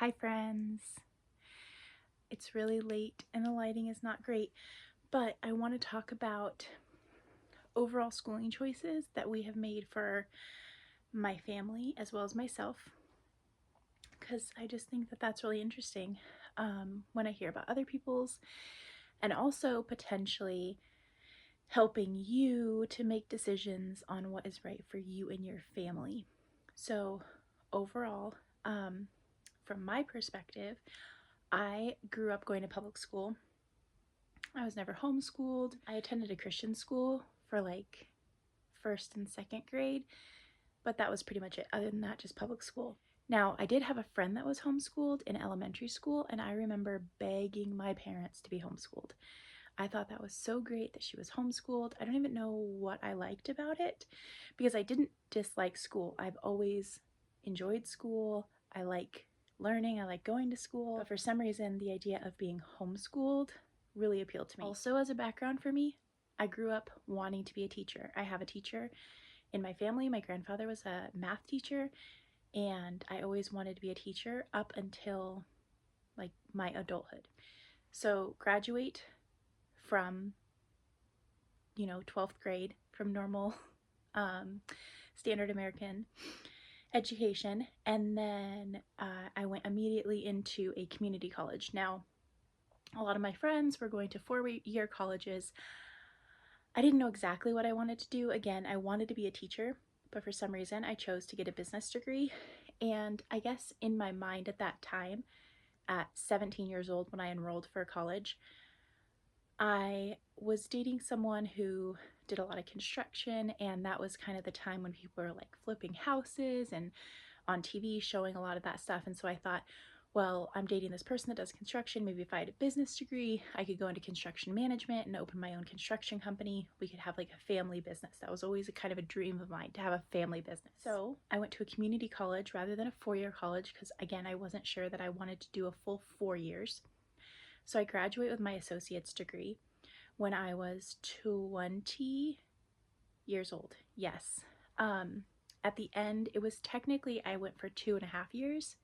Hi friends. It's really late and the lighting is not great, but I want to talk about overall schooling choices that we have made for my family as well as myself, because I just think that that's really interesting when I hear about other people's, and also potentially helping you to make decisions on what is right for you and your family. So overall, from my perspective, I grew up going to public school. I was never homeschooled. I attended a Christian school for like first and second grade, but that was pretty much it. Other than that, just public school. Now, I did have a friend that was homeschooled in elementary school, and I remember begging my parents to be homeschooled. I thought that was so great that she was homeschooled. I don't even know what I liked about it because I didn't dislike school. I've always enjoyed school. I like learning. I like going to school. But for some reason, the idea of being homeschooled really appealed to me. Also, as a background for me, I grew up wanting to be a teacher. I have a teacher in my family. My grandfather was a math teacher, and I always wanted to be a teacher up until like my adulthood. So graduate from 12th grade from normal standard American education, and then I went immediately into a community college. Now, a lot of my friends were going to 4-year colleges. I didn't know exactly what I wanted to do. Again, I wanted to be a teacher, but for some reason I chose to get a business degree. And I guess in my mind at that time, at 17 years old when I enrolled for college, I was dating someone who did a lot of construction, and that was kind of the time when people were like flipping houses and on TV showing a lot of that stuff. And so I thought, well, I'm dating this person that does construction. Maybe if I had a business degree, I could go into construction management and open my own construction company. We could have like a family business. That was always a kind of a dream of mine, to have a family business. So I went to a community college rather than a 4-year college because, again, I wasn't sure that I wanted to do a full 4 years. So I graduated with my associate's degree when I was 20 years old. Yes. At the end, it was technically, I went for 2.5 years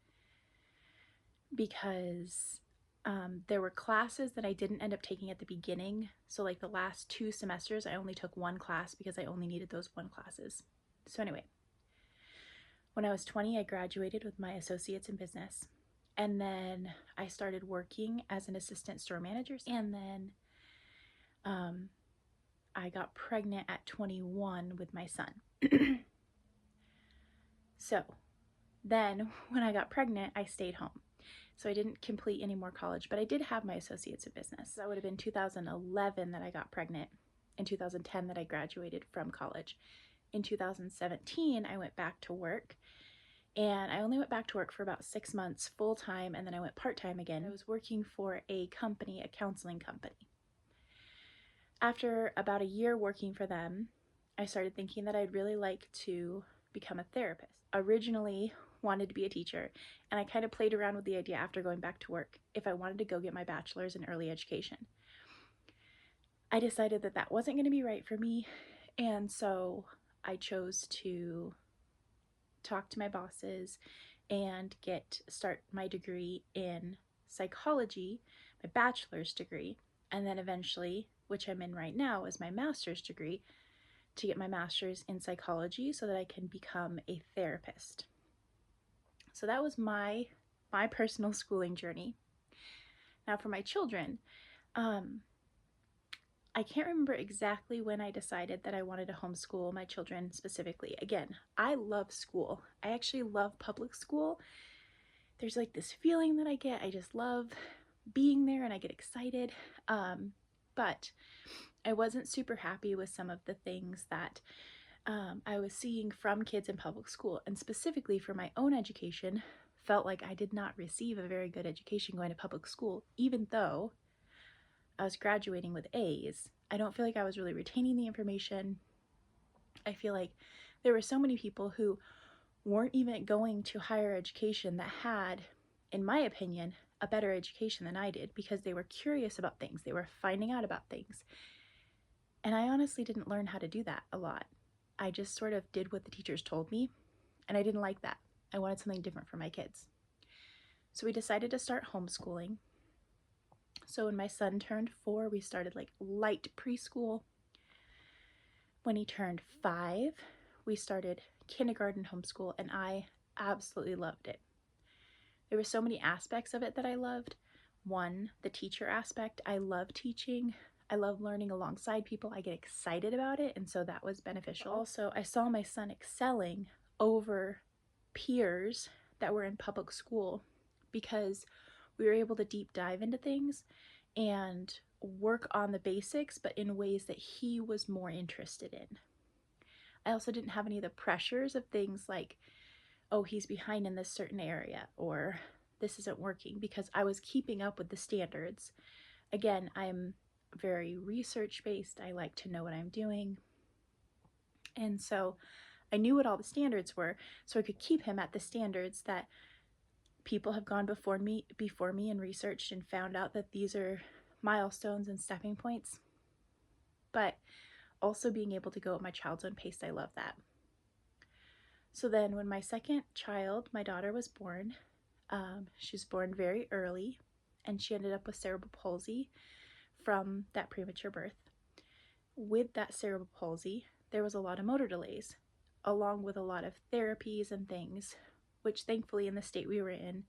because there were classes that I didn't end up taking at the beginning. So like the last 2 semesters, I only took one class because I only needed those 1 classes. So anyway, when I was 20, I graduated with my associates in business. And then I started working as an assistant store manager. And then I got pregnant at 21 with my son. So then when I got pregnant, I stayed home. So I didn't complete any more college, but I did have my associates in business. That would have been 2011 that I got pregnant, in 2010 that I graduated from college. In 2017, I went back to work, and I only went back to work for about 6 months full time, and then I went part time again. I was working for a company, a counseling company. After about a year working for them, I started thinking that I'd really like to become a therapist. Originally wanted to be a teacher, and I kind of played around with the idea after going back to work if I wanted to go get my bachelor's in early education. I decided that that wasn't going to be right for me, and so I chose to talk to my bosses and start my degree in psychology, my bachelor's degree, and then eventually, which I'm in right now, is my master's degree, to get my master's in psychology so that I can become a therapist. So that was my personal schooling journey. Now for my children, I can't remember exactly when I decided that I wanted to homeschool my children specifically. Again, I love school. I actually love public school. There's like this feeling that I get. I just love being there and I get excited. But I wasn't super happy with some of the things that I was seeing from kids in public school, and specifically for my own education, felt like I did not receive a very good education going to public school, even though I was graduating with A's. I don't feel like I was really retaining the information. I feel like there were so many people who weren't even going to higher education that had, in my opinion, a better education than I did because they were curious about things. They were finding out about things. And I honestly didn't learn how to do that a lot. I just sort of did what the teachers told me, and I didn't like that. I wanted something different for my kids. So we decided to start homeschooling. So when my son turned 4, we started like light preschool. When he turned 5, we started kindergarten homeschool, and I absolutely loved it. There were so many aspects of it that I loved. One, the teacher aspect. I love teaching. I love learning alongside people. I get excited about it, and so that was beneficial. Also, I saw my son excelling over peers that were in public school because we were able to deep dive into things and work on the basics, but in ways that he was more interested in. I also didn't have any of the pressures of things like, oh, he's behind in this certain area, or this isn't working, because I was keeping up with the standards. Again, I'm very research-based. I like to know what I'm doing. And so I knew what all the standards were, so I could keep him at the standards that people have gone before me and researched and found out that these are milestones and stepping points. But also being able to go at my child's own pace, I love that. So then when my second child, my daughter, was born, she was born very early, and she ended up with cerebral palsy from that premature birth. With that cerebral palsy, there was a lot of motor delays, along with a lot of therapies and things, which thankfully in the state we were in,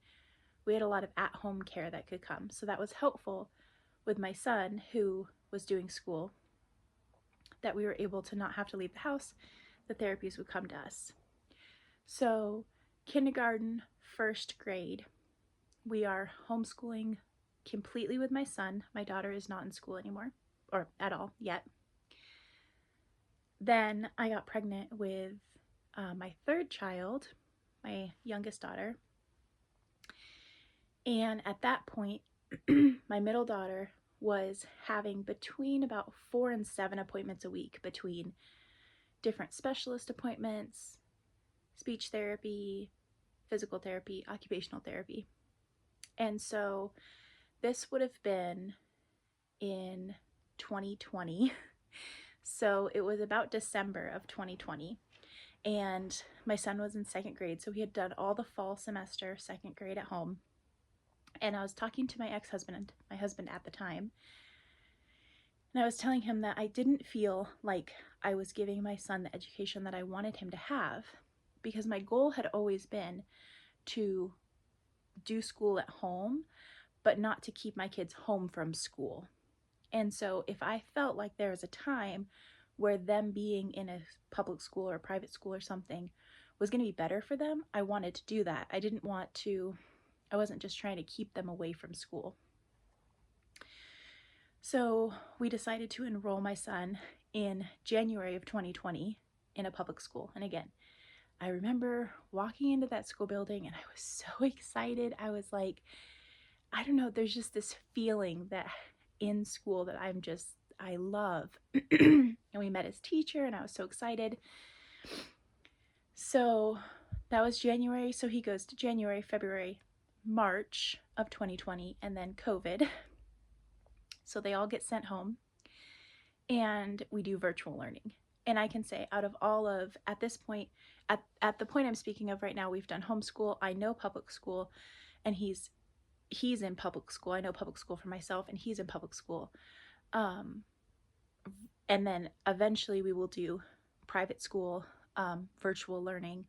we had a lot of at-home care that could come. So that was helpful with my son, who was doing school, that we were able to not have to leave the house. The therapies would come to us. So kindergarten, first grade, we are homeschooling completely with my son. My daughter is not in school anymore, or at all yet. Then I got pregnant with my third child, my youngest daughter. And at that point, my middle daughter was having between about 4 and 7 appointments a week, between different specialist appointments, speech therapy, physical therapy, occupational therapy. And so this would have been in 2020. So it was about December of 2020. And my son was in second grade, so he had done all the fall semester, second grade at home. And I was talking to my ex-husband, my husband at the time, and I was telling him that I didn't feel like I was giving my son the education that I wanted him to have, because my goal had always been to do school at home, but not to keep my kids home from school. And so if I felt like there was a time where them being in a public school or a private school or something was going to be better for them, I wanted to do that. I wasn't just trying to keep them away from school. So we decided to enroll my son in January of 2020 in a public school. And again, I remember walking into that school building and I was so excited. I was like, I don't know, there's just this feeling that in school that I love. And we met his teacher and I was so excited. So that was January. So he goes to January, February, March of 2020, and then COVID. So they all get sent home and we do virtual learning. And I can say out of all of, at this point, at the point I'm speaking of right now, we've done homeschool. I know public school, and he's in public school. I know public school for myself, and he's in public school. And then eventually we will do private school, virtual learning.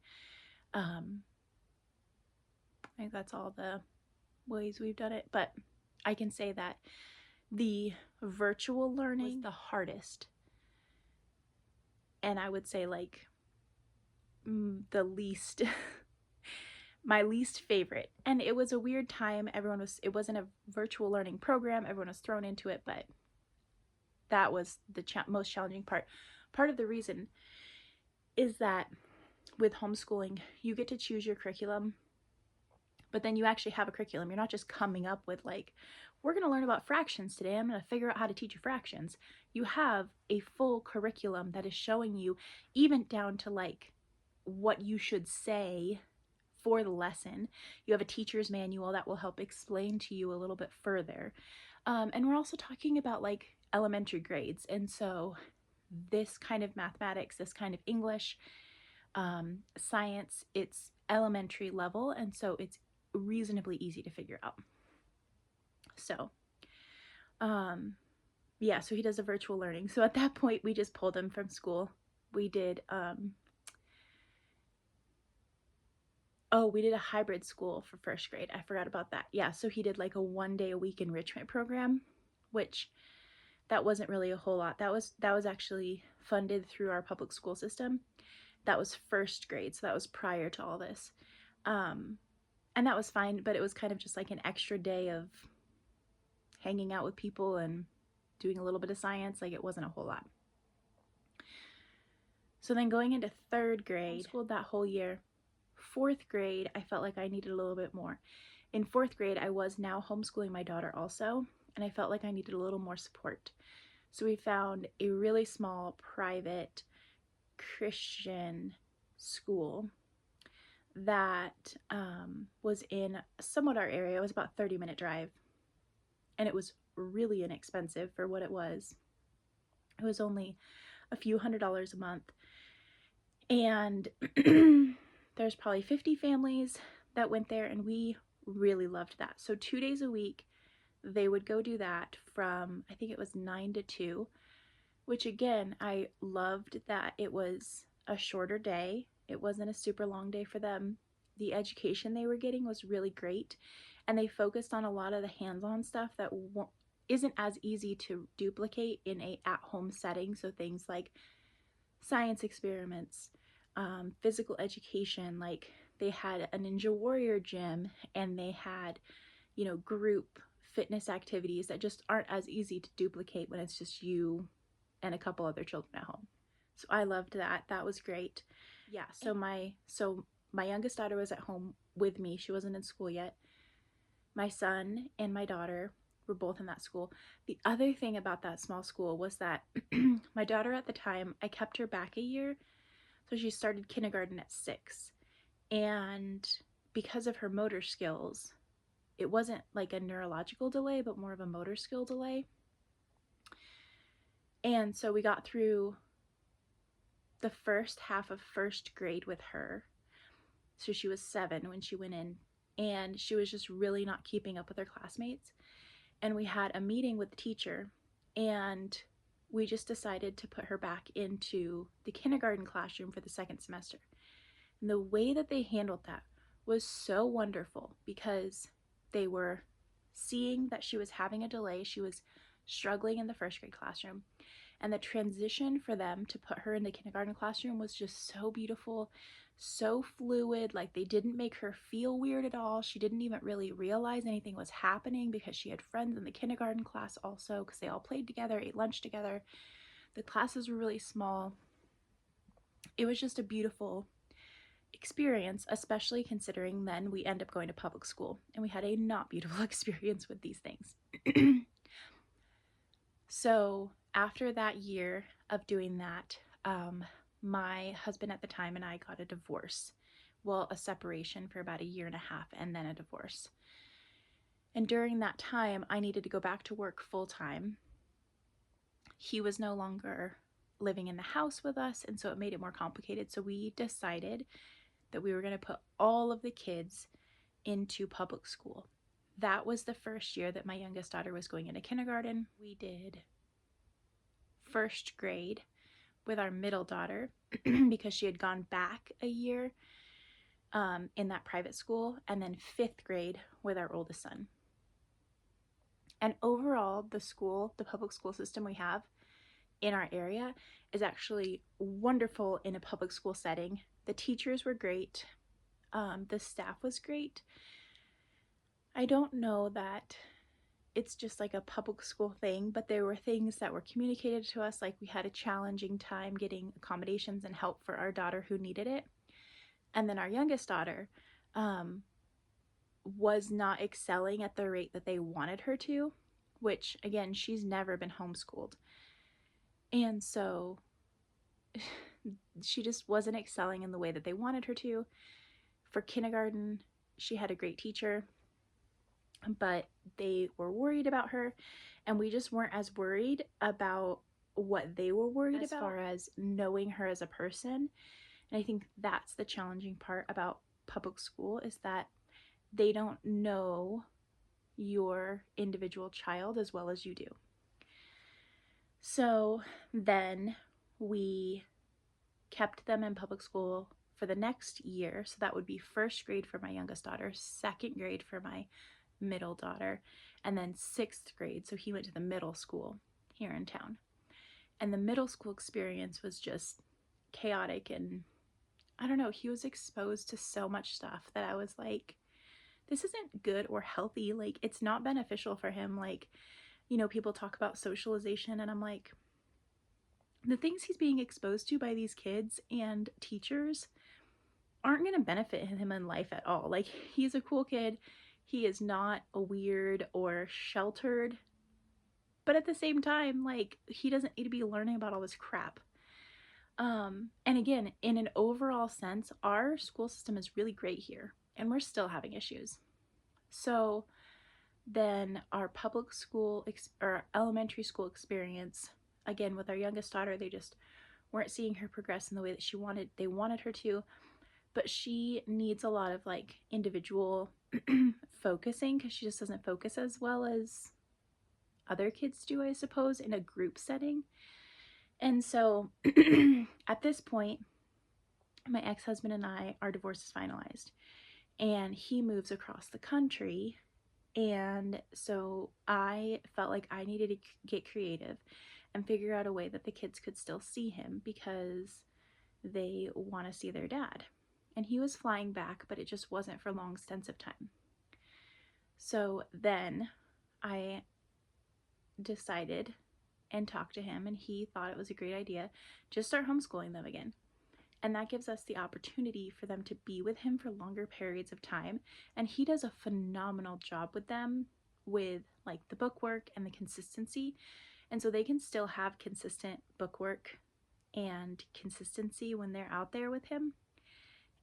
I think that's all the ways we've done it. But I can say that the virtual learning was the hardest. And I would say like the least, my least favorite. And it was a weird time. It wasn't a virtual learning program. Everyone was thrown into it, but that was the most challenging part. Part of the reason is that with homeschooling, you get to choose your curriculum, but then you actually have a curriculum. You're not just coming up with like, we're going to learn about fractions today. I'm going to figure out how to teach you fractions. You have a full curriculum that is showing you, even down to like what you should say for the lesson. You have a teacher's manual that will help explain to you a little bit further. And we're also talking about like elementary grades. And so this kind of mathematics, this kind of English, science, it's elementary level. And so it's reasonably easy to figure out. So, yeah, so he does a virtual learning. So at that point, we just pulled him from school. We did, we did a hybrid school for first grade. I forgot about that. Yeah, so he did like a 1 day a week enrichment program, which that wasn't really a whole lot. That was actually funded through our public school system. That was first grade, so that was prior to all this. And that was fine, but it was kind of just like an extra day of hanging out with people and doing a little bit of science. Like, it wasn't a whole lot. So then going into third grade, I homeschooled that whole year. Fourth grade, I felt like I needed a little bit more. In fourth grade, I was now homeschooling my daughter also, and I felt like I needed a little more support. So we found a really small private Christian school that was in somewhat our area. It was about a 30-minute drive, and it was really inexpensive for what it was. It was only a few $100s a month, and there's probably 50 families that went there, and we really loved that. So 2 days a week they would go do that from, I think it was 9 to 2, which again, I loved that it was a shorter day. It wasn't a super long day for them. The education they were getting was really great, and they focused on a lot of the hands-on stuff that isn't as easy to duplicate in a at-home setting. So things like science experiments, physical education, like they had a Ninja Warrior gym, and they had, you know, group fitness activities that just aren't as easy to duplicate when it's just you and a couple other children at home. So I loved that. That was great. Yeah, so my youngest daughter was at home with me. She wasn't in school yet. My son and my daughter were both in that school. The other thing about that small school was that my daughter at the time, I kept her back a year. So she started kindergarten at 6. And because of her motor skills, it wasn't like a neurological delay, but more of a motor skill delay. And so we got through the first half of first grade with her. So she was 7 when she went in, and she was just really not keeping up with her classmates. And we had a meeting with the teacher, and we just decided to put her back into the kindergarten classroom for the second semester. And the way that they handled that was so wonderful, because they were seeing that she was having a delay. She was struggling in the first grade classroom, and the transition for them to put her in the kindergarten classroom was just so beautiful, so fluid. Like, they didn't make her feel weird at all. She didn't even really realize anything was happening, because she had friends in the kindergarten class also, because they all played together, ate lunch together. The classes were really small. It was just a beautiful experience, especially considering then we end up going to public school, and we had a not beautiful experience with these things. So after that year of doing that, my husband at the time and I got a divorce. Well, a separation for about 1.5 years, and then a divorce. And during that time, I needed to go back to work full-time. He was no longer living in the house with us, and so it made it more complicated. So we decided that we were going to put all of the kids into public school. That was the first year that my youngest daughter was going into kindergarten. We did first grade with our middle daughter because she had gone back a year in that private school, and then 5th grade with our oldest son. And overall, the public school system we have in our area is actually wonderful in a public school setting. The teachers were great. The staff was great. I don't know that it's just like a public school thing, but there were things that were communicated to us, like we had a challenging time getting accommodations and help for our daughter who needed it. And then our youngest daughter was not excelling at the rate that they wanted her to, which again, she's never been homeschooled. And so she just wasn't excelling in the way that they wanted her to. For kindergarten, she had a great teacher, but they were worried about her, and we just weren't as worried about what they were worried about as far as knowing her as a person. And I think that's the challenging part about public school, is that they don't know your individual child as well as you do. So then we kept them in public school for the next year. So that would be first grade for my youngest daughter, second grade for my middle daughter, and then sixth grade. So he went to the middle school here in town. And the middle school experience was just chaotic, and I don't know, he was exposed to so much stuff that I was like, this isn't good or healthy. Like, it's not beneficial for him. Like, you know, people talk about socialization, and I'm like, the things he's being exposed to by these kids and teachers aren't going to benefit him in life at all. Like, he's a cool kid. He is not a weird or sheltered, but at the same time, like, he doesn't need to be learning about all this crap. And again, in an overall sense, our school system is really great here, and we're still having issues. So then our public school or elementary school experience, again, with our youngest daughter, they just weren't seeing her progress in the way that they wanted her to, but she needs a lot of like individual focusing, because she just doesn't focus as well as other kids do, I suppose, in a group setting. And so at this point, my ex-husband and I, our divorce is finalized, and he moves across the country. And so I felt like I needed to get creative and figure out a way that the kids could still see him, because they want to see their dad. And he was flying back, but it just wasn't for long stints of time. So then I decided and talked to him, and he thought it was a great idea, just start homeschooling them again. And that gives us the opportunity for them to be with him for longer periods of time. And he does a phenomenal job with them, with like the book work and the consistency. And so they can still have consistent book work and consistency when they're out there with him.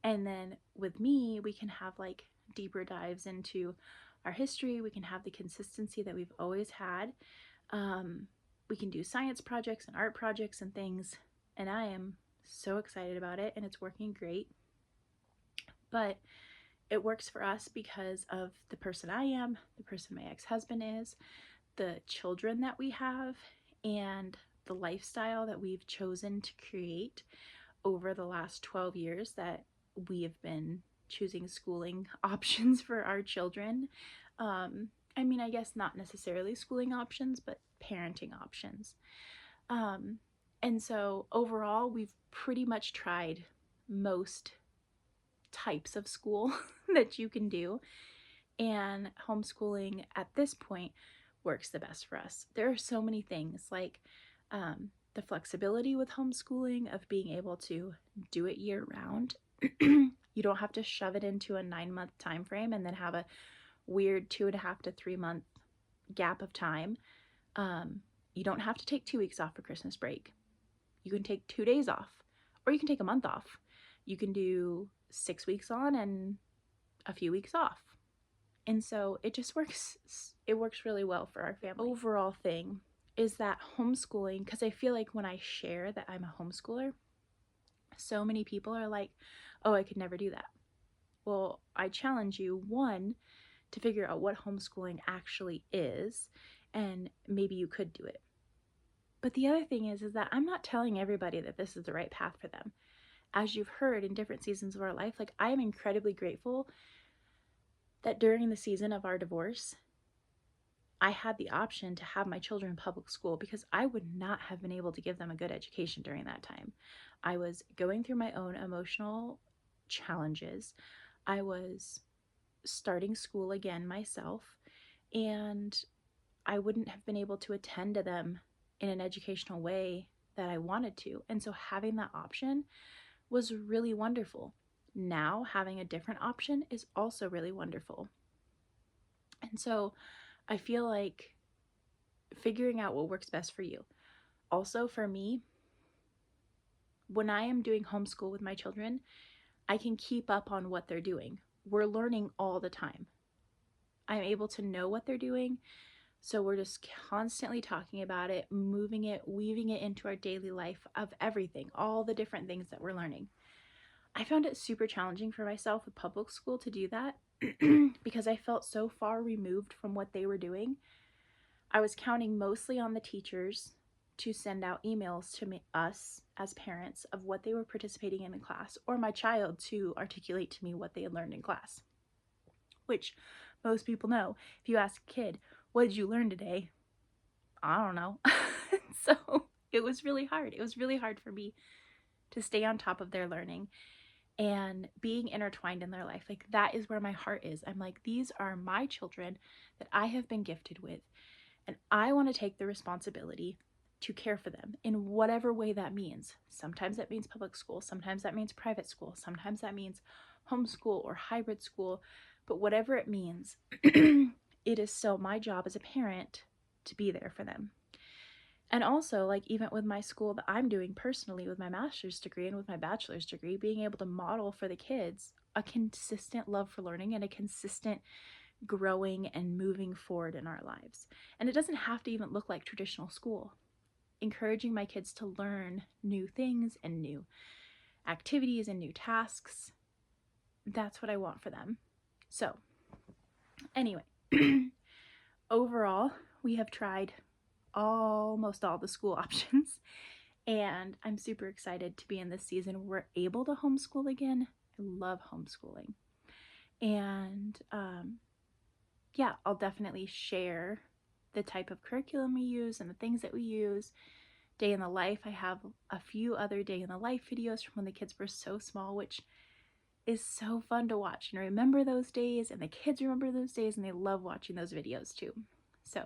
And then with me, we can have like deeper dives into our history. We can have the consistency that we've always had. We can do science projects and art projects and things. And I am so excited about it, and it's working great. But it works for us because of the person I am, the person my ex-husband is, the children that we have, and the lifestyle that we've chosen to create over the last 12 years that we have been choosing schooling options for our children. I mean, I guess not necessarily schooling options, but parenting options. And so overall, we've pretty much tried most types of school that you can do. And homeschooling at this point works the best for us. There are so many things like the flexibility with homeschooling of being able to do it year round. You don't have to shove it into a 9-month time frame and then have a weird 2.5 to 3 month gap of time. You don't have to take 2 weeks off for Christmas break. You can take 2 days off, or you can take a month off. You can do 6 weeks on and a few weeks off. And so it just works. It works really well for our family. Overall thing is that homeschooling, because I feel like when I share that I'm a homeschooler, so many people are like, oh, I could never do that. Well, I challenge you, one, to figure out what homeschooling actually is, and maybe you could do it. But the other thing is that I'm not telling everybody that this is the right path for them. As you've heard in different seasons of our life, like, I am incredibly grateful that during the season of our divorce, I had the option to have my children in public school, because I would not have been able to give them a good education during that time. I was going through my own emotional challenges. I was starting school again myself, and I wouldn't have been able to attend to them in an educational way that I wanted to. And so having that option was really wonderful. Now having a different option is also really wonderful. And so I feel like figuring out what works best for you. Also for me, when I am doing homeschool with my children, I can keep up on what they're doing. We're learning all the time. I'm able to know what they're doing. So we're just constantly talking about it, moving it, weaving it into our daily life of everything, all the different things that we're learning. I found it super challenging for myself with public school to do that because I felt so far removed from what they were doing. I was counting mostly on the teachers to send out emails to us as parents of what they were participating in class, or my child to articulate to me what they had learned in class, which most people know. If you ask a kid, what did you learn today? I don't know. So it was really hard. It was really hard for me to stay on top of their learning and being intertwined in their life. Like, that is where my heart is. I'm like, these are my children that I have been gifted with, and I want to take the responsibility to care for them in whatever way that means. Sometimes that means public school, sometimes that means private school, sometimes that means homeschool or hybrid school, but whatever it means, it is still my job as a parent to be there for them. And also, like, even with my school that I'm doing personally with my master's degree and with my bachelor's degree, being able to model for the kids a consistent love for learning and a consistent growing and moving forward in our lives. And it doesn't have to even look like traditional school. Encouraging my kids to learn new things and new activities and new tasks, that's what I want for them. So, anyway, overall, we have tried almost all the school options, and I'm super excited to be in this season where we're able to homeschool again. I love homeschooling. And yeah, I'll definitely share the type of curriculum we use and the things that we use. Day in the life, I have a few other day in the life videos from when the kids were so small, which is so fun to watch and remember those days, and the kids remember those days and they love watching those videos too. So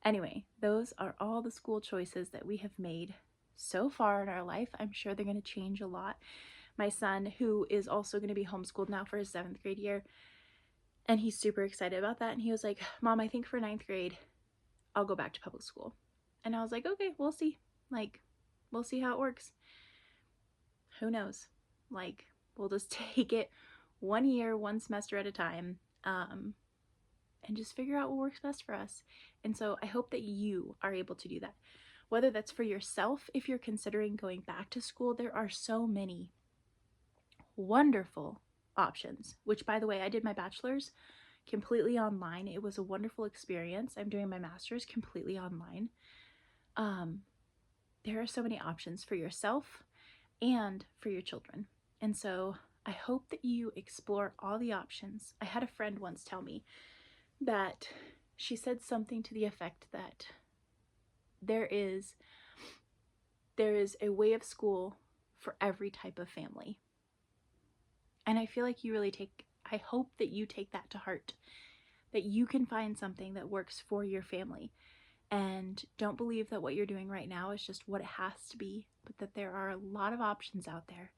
anyway, those are all the school choices that we have made so far in our life. I'm sure they're going to change a lot. My son, who is also going to be homeschooled now for his 7th grade year, and he's super excited about that, and he was like, Mom, I think for 9th grade I'll go back to public school. And I was like, okay, we'll see. Like, we'll see how it works. Who knows? Like, we'll just take it 1 year, 1 semester at a time, and just figure out what works best for us. And so I hope that you are able to do that. Whether that's for yourself, if you're considering going back to school, there are so many wonderful options, which, by the way, I did my bachelor's completely online. It was a wonderful experience. I'm doing my master's completely online. There are so many options for yourself and for your children. And so I hope that you explore all the options. I had a friend once tell me that she said something to the effect that there is a way of school for every type of family. And I feel like I hope that you take that to heart, that you can find something that works for your family. And don't believe that what you're doing right now is just what it has to be, but that there are a lot of options out there,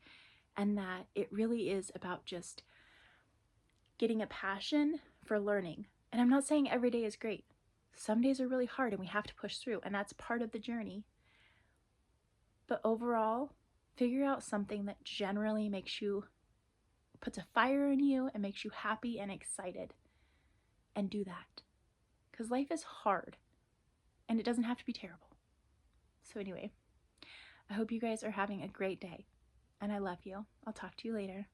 and that it really is about just getting a passion for learning. And I'm not saying every day is great. Some days are really hard and we have to push through, and that's part of the journey. But overall, figure out something that generally puts a fire in you and makes you happy and excited, and do that. Because life is hard. And it doesn't have to be terrible. So anyway, I hope you guys are having a great day. And I love you. I'll talk to you later.